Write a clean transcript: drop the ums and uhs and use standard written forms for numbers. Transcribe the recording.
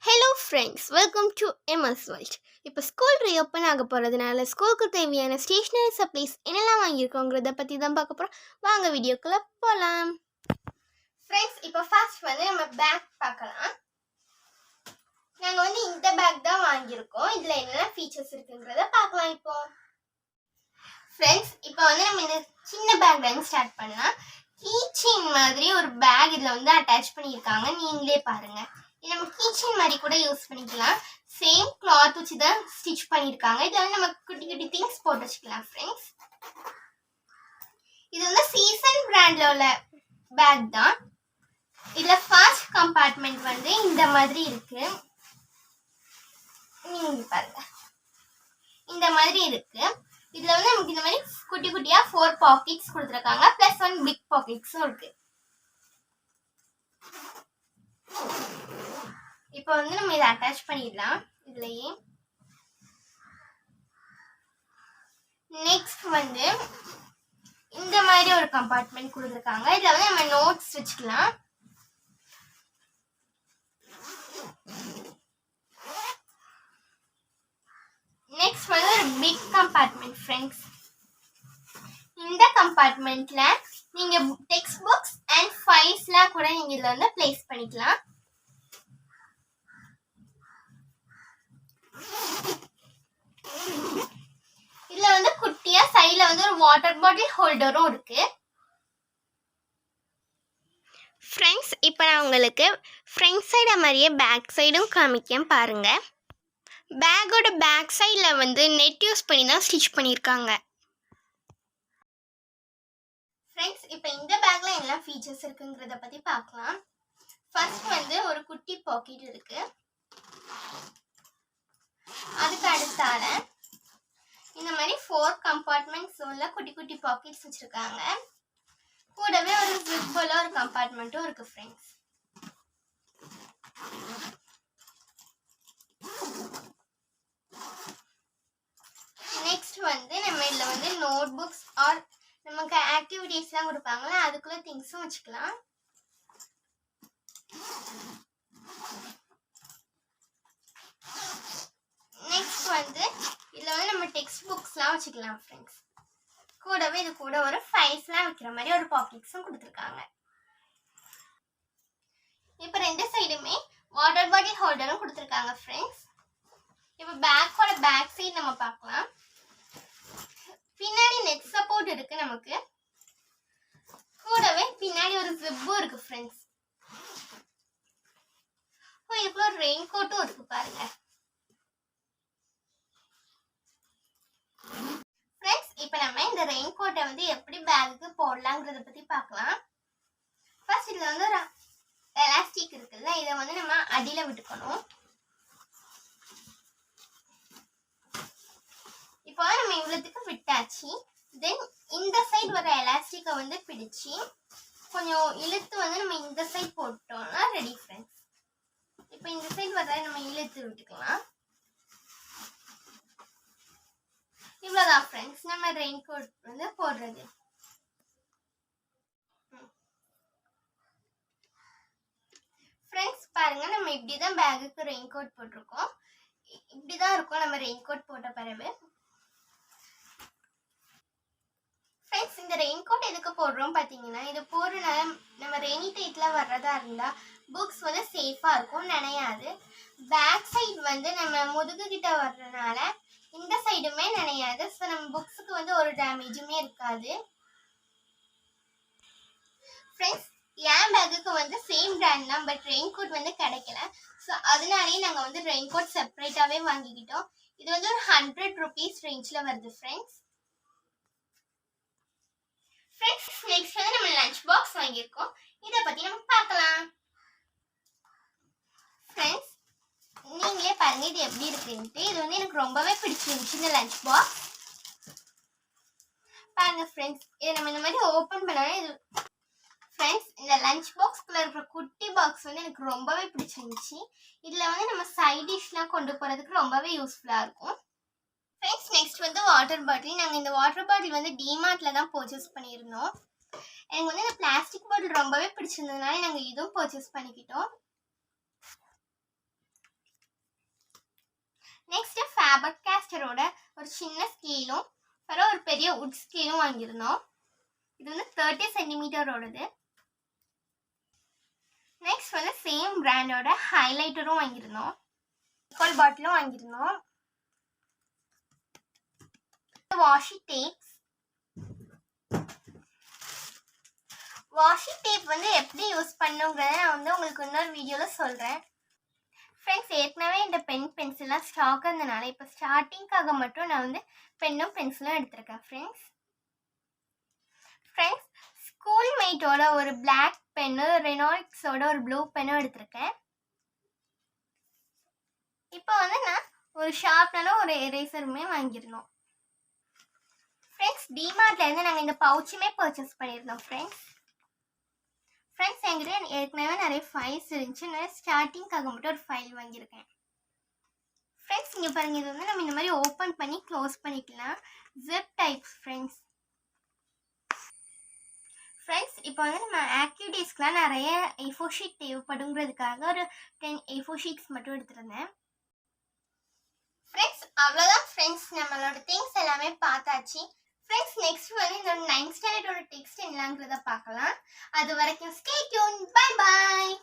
Hello friends, welcome to MS world. இப்போ school reopen ஆக போகிறதுனால ஸ்கூலுக்கு தேவையான ஸ்டேஷ்னரி சப்ளைஸ் என்னெல்லாம் வாங்கியிருக்கோங்கிறத பற்றி தான் பார்க்க போகிறோம். வாங்க வீடியோக்குள்ளே போகலாம். ஃப்ரெண்ட்ஸ், இப்போ ஃபர்ஸ்ட் நம்ம பேக் பார்க்கலாம். நாங்கள் இந்த பேக் தான் வாங்கியிருக்கோம். இதில் என்னென்ன ஃபீச்சர்ஸ் இருக்குங்கிறத பார்க்கலாம். இப்போ ஃப்ரெண்ட்ஸ், இப்போ நம்ம இந்த சின்ன பேக்லேருந்து ஸ்டார்ட் பண்ணலாம். கீச்செயின் மாதிரி ஒரு பேக் இதில் அட்டாச் பண்ணியிருக்காங்க. நீங்களே பாருங்கள். இது நம்ம கீச்செயின் மாதிரி கூட யூஸ் பண்ணிக்கலாம். சேம் கிளாத் வச்சு தான் ஸ்டிச் பண்ணியிருக்காங்க. இதில் நம்ம குட்டி குட்டி திங்ஸ் போட்டு வச்சுக்கலாம். ஃப்ரெண்ட்ஸ், இது சீசன் பிராண்ட்ல உள்ள பேக் தான். இதில் ஃபர்ஸ்ட் கம்பார்ட்மெண்ட் இந்த மாதிரி இருக்கு. நீங்க பாருங்க, இந்த மாதிரி இருக்கு. இதுல நமக்கு இந்த மாதிரி குட்டி குட்டியா 4 பாக்கெட்ஸ் கொடுத்துருக்காங்க. பிளஸ் 1 பிக் பாக்கெட்ஸும் இருக்கு. இப்போ நம்ம இதை அட்டாச் பண்ணிடலாம். இதுலயே நெக்ஸ்ட் இந்த மாதிரி ஒரு கம்பார்ட்மெண்ட் கொடுத்துருக்காங்க. இதுல நம்ம நோட்ஸ் வச்சுக்கலாம். நெக்ஸ்ட் ஒரு பிக் கம்பார்ட்மெண்ட். ஃப்ரெண்ட்ஸ், இந்த கம்பார்ட்மெண்ட்ல நீங்க டெக்ஸ்ட் புக்ஸ் அண்ட் ஃபைல்ஸ்லாம் கூட நீங்க இதுல பிளேஸ் பண்ணிக்கலாம். இதுல குட்டியா சைடுல ஒரு வாட்டர் பாட்டில் ஹோல்டரும் இருக்கு. ஃப்ரெண்ட்ஸ், இப்போ நான் உங்களுக்கு ஃப்ரண்ட் சைடு மாதிரியே பேக் சைடும் காமிக்கேன் பாருங்க. பேக்கோட பேக் சைடில் நெட் யூஸ் பண்ணி தான் ஸ்டிச் பண்ணியிருக்காங்க. ஃப்ரெண்ட்ஸ், இப்போ இந்த பேக்ல என்ன ஃபீச்சர்ஸ் இருக்குங்கிறத பற்றி பார்க்கலாம். ஃபர்ஸ்ட் ஒரு குட்டி பாக்கெட் இருக்கு. அதுக்கு அடுத்தால இந்த மாதிரி 4 கம்பார்ட்மெண்ட்ஸ் உள்ள குட்டி குட்டி பாக்கெட்ஸ் வச்சிருக்காங்க. கூடவே ஒரு ஜிப்புல ஒரு கம்பார்ட்மெண்ட்டும் இருக்கு. ஃப்ரெண்ட்ஸ், நெக்ஸ்ட் நம்ம இதுல நோட் புக்ஸ் ஆர் நமக்கு ஆக்டிவிட்டீஸ்லாம் கொடுப்பாங்களா, அதுக்குள்ள திங்ஸும் வச்சுக்கலாம். நெக்ஸ்ட் இதுல நம்ம டெக்ஸ்ட் புக்ஸ்லாம் வச்சுக்கலாம். ஃப்ரெண்ட்ஸ், கூடவே இது கூட ஒரு ஃபைல்ஸ்லாம் வைக்கிற மாதிரி ஒரு பாக்கெட்ஸும் கொடுத்துருக்காங்க. இப்போ 2 சைடுமே வாட்டர் பாட்டில் ஹோல்டரும் கொடுத்துருக்காங்க. ஃப்ரெண்ட்ஸ், இப்போ பேக்கோட பேக் சைடு நம்ம பார்க்கலாம். பின்னாடி நெக் சப்போர்ட் இருக்கு நமக்கு. கூடவே பின்னாடி ஒரு ஜிப்பும் இருக்கு. ஃப்ரெண்ட்ஸ், இதுக்குள்ள ஒரு ரெயின் கோட்டும் இருக்கு பாருங்க. ஃப்ரெண்ட்ஸ், இப்போ நம்ம இந்த ரெயின் கோட்டை எப்படி பேக்குக்கு போடலாங்கிறத பத்தி பார்க்கலாம். ஃபர்ஸ்ட் இதுல ஒரு எலாஸ்டிக் இருக்குல்ல, இதை நம்ம அடியில விட்டுக்கணும். இப்போ நம்ம இவ்வளவுக்கு விட்டாச்சு. தென் இந்த சைடு வர எலாஸ்டிக்கை பிடிச்சி கொஞ்சம் இழுத்து நம்ம இந்த சைடு போட்டோம்னா ரெடி. ஃப்ரெண்ட்ஸ், இப்போ இந்த சைடு வர நம்ம இழுத்து விட்டுக்கலாம். இவ்வளவுதான் ஃப்ரெண்ட்ஸ், நம்ம ரெயின் கோட் போடுறது. ஃப்ரெண்ட்ஸ், பாருங்க, நம்ம இப்படிதான் பேக்குக்கு ரெயின் கோட் போட்டிருக்கோம். இப்படிதான் இருக்கும் நம்ம ரெயின் கோட் போட்ட பிறகு. ஃப்ரெண்ட்ஸ், இந்த ரெயின் கோட் எதுக்கு போடுறோம் பார்த்தீங்கன்னா, இது போடுறதுனால நம்ம ரெய்னி டைட்ல வர்றதா இருந்தா புக்ஸ் சேஃபா இருக்கும், நனையாது. பேக் சைடு நம்ம முதுகு கிட்ட வர்றதுனால இந்த சைடுமே நனையாது. ஸோ நம்ம புக்ஸுக்கு ஒரு டேமேஜுமே இருக்காது. ஃப்ரெண்ட்ஸ், என் பேக்குக்கு சேம் பிராண்ட் தான், பட் ரெயின் கோட் கிடைக்கல. ஸோ அதனாலேயே நாங்கள் ரெயின் கோட் செப்பரேட்டாகவே வாங்கிக்கிட்டோம். இது ஒரு 100 rupees ரேஞ்சில் வருது. ஃப்ரெண்ட்ஸ், நெக்ஸ்ட் நம்ம லஞ்ச் பாக்ஸ் வாங்கியிருக்கோம். இதை பற்றி நம்ம பார்க்கலாம். ஃப்ரெண்ட்ஸ், நீங்களே பாருங்க இது எப்படி இருக்குன்ட்டு. இது எனக்கு ரொம்பவே பிடிச்சிருந்துச்சு இந்த லஞ்ச் பாக்ஸ். பாருங்க ஃப்ரெண்ட்ஸ், இதை நம்ம இந்த மாதிரி ஓப்பன் பண்ணாலும் இது. ஃப்ரெண்ட்ஸ், இந்த லஞ்ச் பாக்ஸ்குள்ள இருக்கிற குட்டி பாக்ஸ் எனக்கு ரொம்பவே பிடிச்சிருந்துச்சு. இதில் நம்ம சைட் டிஷ்லாம் கொண்டு போகிறதுக்கு ரொம்பவே யூஸ்ஃபுல்லாக இருக்கும். Friends, next water bottle. நாங்கள் இந்த வாட்டர் பாட்டில் டிமார்ட்ல தான் பர்ச்சேஸ் பண்ணியிருந்தோம். எனக்கு இந்த பிளாஸ்டிக் பாட்டில் ரொம்பவே பிடிச்சிருந்ததுனால நாங்கள் இதுவும் பர்ச்சேஸ் பண்ணிக்கிட்டோம். ஃபேபர் கேஸ்டரோட ஒரு சின்ன ஸ்கேலும் அப்புறம் ஒரு பெரிய உட் ஸ்கேலும் வாங்கியிருந்தோம். இது வந்து 30 சென்டிமீட்டரோடது. நெக்ஸ்ட் வந்து சேம் பிராண்டோட ஹைலைட்டரும் வாங்கியிருந்தோம். ஈக்குவல் பாட்டிலும் வாங்கியிருந்தோம். Washi tabs. வாஷி டேப் வந்து எப்படி யூஸ் பண்ணுங்கிறத நான் வந்து உங்களுக்கு இன்னொரு வீடியோவில் சொல்கிறேன். ஃப்ரெண்ட்ஸ், ஏற்கனவே இந்த பென்சிலாம் ஸ்டாக் இருந்தனால இப்போ ஸ்டார்டிங்காக மட்டும் நான் வந்து பென்னும் பென்சிலும் எடுத்திருக்கேன். ஃப்ரெண்ட்ஸ் ஸ்கூல் மேட்டோட ஒரு பிளாக் பென்னு, ரெனால்ட்ஸோட ஒரு ப்ளூ பென்னும் எடுத்திருக்கேன். இப்போ வந்து நான் ஒரு ஷார்ப்னர ஒரு எரேசருமே வாங்கியிருந்தோம். ஃப்ரெண்ட்ஸ், டிமார்ட்லேருந்து நாங்கள் இந்த பவுச்சுமே பர்ச்சேஸ் பண்ணியிருந்தோம். ஃப்ரெண்ட்ஸ் என்கிட்ட ஏற்கனவே நிறைய ஃபைல்ஸ் இருந்துச்சு. நான் ஸ்டார்டிங்காக மட்டும் ஒரு ஃபைல் வாங்கியிருக்கேன். ஃப்ரெண்ட்ஸ், இங்கே பாருங்கள், இது வந்து நம்ம இந்த மாதிரி ஓப்பன் பண்ணி க்ளோஸ் பண்ணிக்கலாம். Zip types. ஃப்ரெண்ட்ஸ் இப்போ வந்து நம்ம ஆக்டிவிட்டீஸ்க்குலாம் நிறைய A4 ஷீட் தேவைப்படுங்கிறதுக்காக ஒரு 10 A4 ஷீட்ஸ் மட்டும் எடுத்துருந்தேன். ஃப்ரெண்ட்ஸ், அவ்வளோதான். ஃப்ரெண்ட்ஸ், நம்மளோட திங்ஸ் எல்லாமே பார்த்தாச்சு. ஃப்ரெண்ட்ஸ், நெக்ஸ்ட் வந்து இந்த 9th ஸ்டாண்டர்டோட டெக்ஸ்ட் என்னங்கிறத பார்க்கலாம். அது வரைக்கும் ஸ்டே டியூன். Bye bye.